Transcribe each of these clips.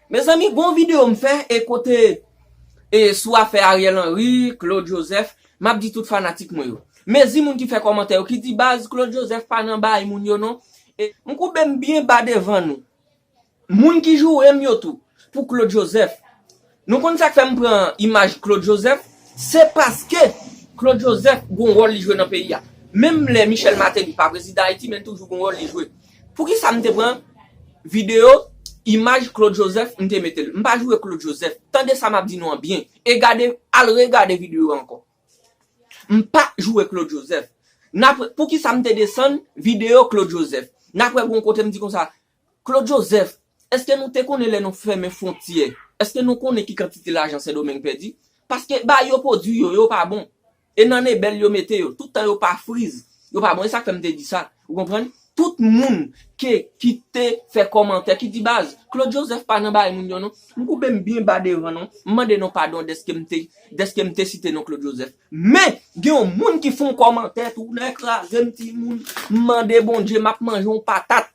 Mes amis, bon vidéo me fait et côté et soit fait Ariel Henry, Claude Joseph, m'a dit tout fanatique moi yo. Mais si moun qui fait commentaire qui dit base Claude Joseph pas nan ba moun yo non et on coupe bien bas devant nous. Moun qui joue yo tout pour Claude Joseph. Nous kon ça fait me prend image Claude Joseph, c'est parce que Claude Joseph gon rôle li jouer dans pays a. Même les Michel Martelly pas président Haïti mais toujours gon rôle li jouer. Pour qui ça me te prend vidéo image Claude Joseph m'te mettel m'pas jouer Claude Joseph tendez ça m'a dit non bien et regarder vidéo encore m'pas jouer Claude Joseph pour qui ça m'te descend vidéo Claude Joseph n'après bon côté me dit comme ça Claude Joseph est-ce que nous te connaît les nous fermer frontières est-ce que nous connaît qui quantité l'argent c'est domaine perdu parce que bah yo produit yo pas bon et nan est belle yo mette yo tout temps yo pas freeze yo pas bon et ça fait me dit ça vous comprenez tout monde qui te fait commentaire qui dit base Claude Joseph pas nan ba moun yo non m'kou ben bien ba devant non mande non pardon de ce que m'te cité non Claude Joseph mais gen moun qui font commentaire tout écraser petit moun mande bon Dieu m'a manger on patate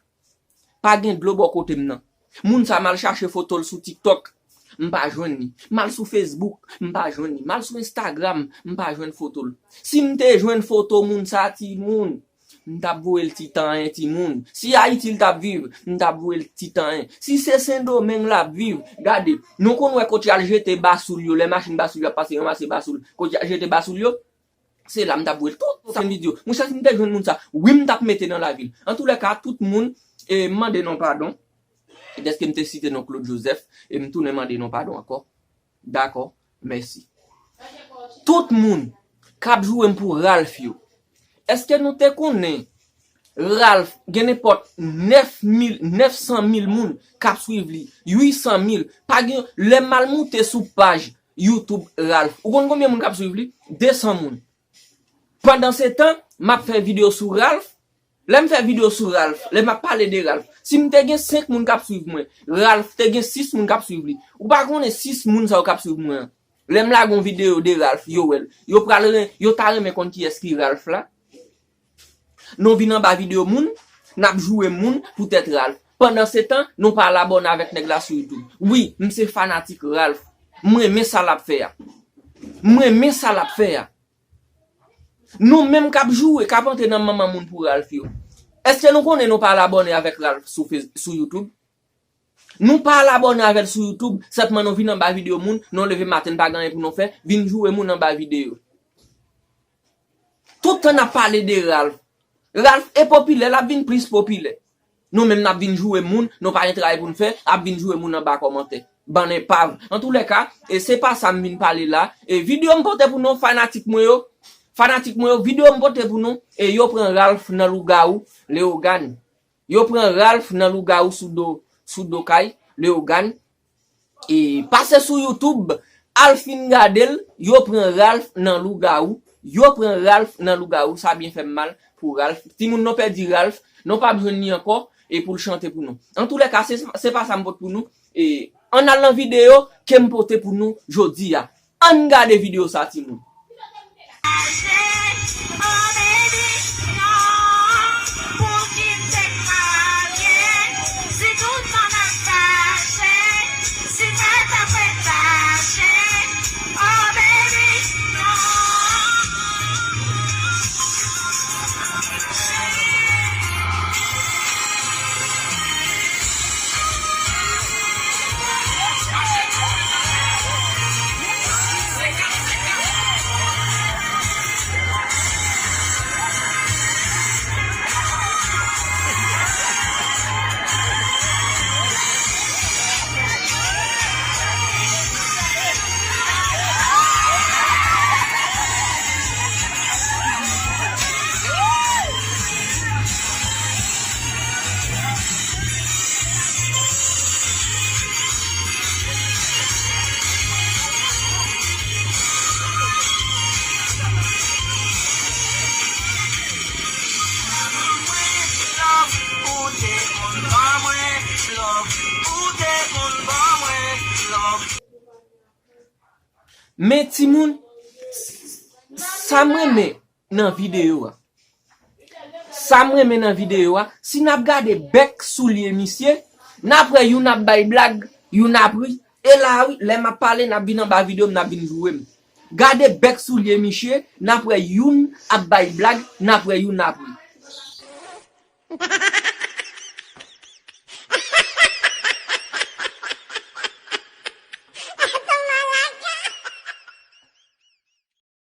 pas gen de l'eau côté m'nan moun ça mal chercher photo sur TikTok m'pa joindre ni mal sur Facebook m'pa joindre ni mal sur Instagram m'pa joindre photo si m'te joindre photo moun ça ti moun m't'a voué le titan ti moun si Haïti t'a vivre m't'a voué le titan si c'est Saint-Domingue la vivre regardez nous connait quand il jeter basoul yo les machines basoul yo passer ramasser basoul quand il jeter basoul yo c'est là m't'a voué tout ça vidéo moi ça m't'a joindre moun ça oui m't'a mettre dans la ville en tous les cas tout monde et mande non pardon est-ce que m'te cité non Claude Joseph et m'tourne demander non pardon encore d'accord merci tout monde k'ap jouer pour Ralph yo est-ce que nous te connaît Ralph gen n'importe 900 000 moun k'ap suivre li 800 000 pas gen le mal monté sous page YouTube Ralph ou kon combien moun k'ap suivre li 200 moun pendant ce temps m'a fait vidéo sur Ralph l'aime faire vidéo sur Ralph l'aime m'a parler de Ralph si m'te gen 5 moun k'ap suivre moi Ralph te gen 6 moun k'ap suivre li ou pas connait 6 moun ça k'ap suivre moi l'aime la gon vidéo de Ralph yo pral yo ta remen kon qui est qui Ralph là nous vinn en bas vidéo moun n'a jouer moun pour être Ralph pendant ce temps nous pas l'abonner avec nèg la sur YouTube oui m'se fanatique Ralph moi aimer ça l'a faire nous même cap jouer cap entrer dans maman moun pour Ralph yo est-ce que nous connait nous pas l'abonner avec Ralph sur YouTube nous pas l'abonner avec sur YouTube simplement nous vinn en bas vidéo moun nous lever matin pas gagner pour nous faire vinn jouer moun en bas vidéo tout temps n'a parlé de Ralph est populaire, la vin plus populaire. Nous même n'a vin jouer moun, nous pas travail pour nous faire, a vin jouer moun en bas commentaire. Ban épave. En tous les cas, et c'est pas ça m'vin parler là. Et vidéo m'porte pour nous fanatique moi yo, vidéo m'porte pour nous et yo prend Ralph nan Lougaou, Léogane. Yo prend Ralph nan Lougaou sous do kay, Léogane et passe sur YouTube, Alfin Gadel, yo prend Ralph nan Lougaou, ça bien fait mal. Pour Ralph, si moun non perdu Ralph, non pas besoin ni encore et pour le chanter pour nous. En tous les cas, c'est pas ça m'porte pour nous et en allant vidéo que m'porte pour nous jodi a. On regarde vidéo ça ti moun. Mais Timoun, ça m'aime dans vidéo. Si n'a gardé bec soulier monsieur, n'après you n'a bay blague, Yon apri. Et là, oui, les m'a parlé, n'a bin en bas vidéo, n'a bin joué. Gardez bec soulier, monsieur, n'a après yon, ap bay blague, n'a après yon, n'a après.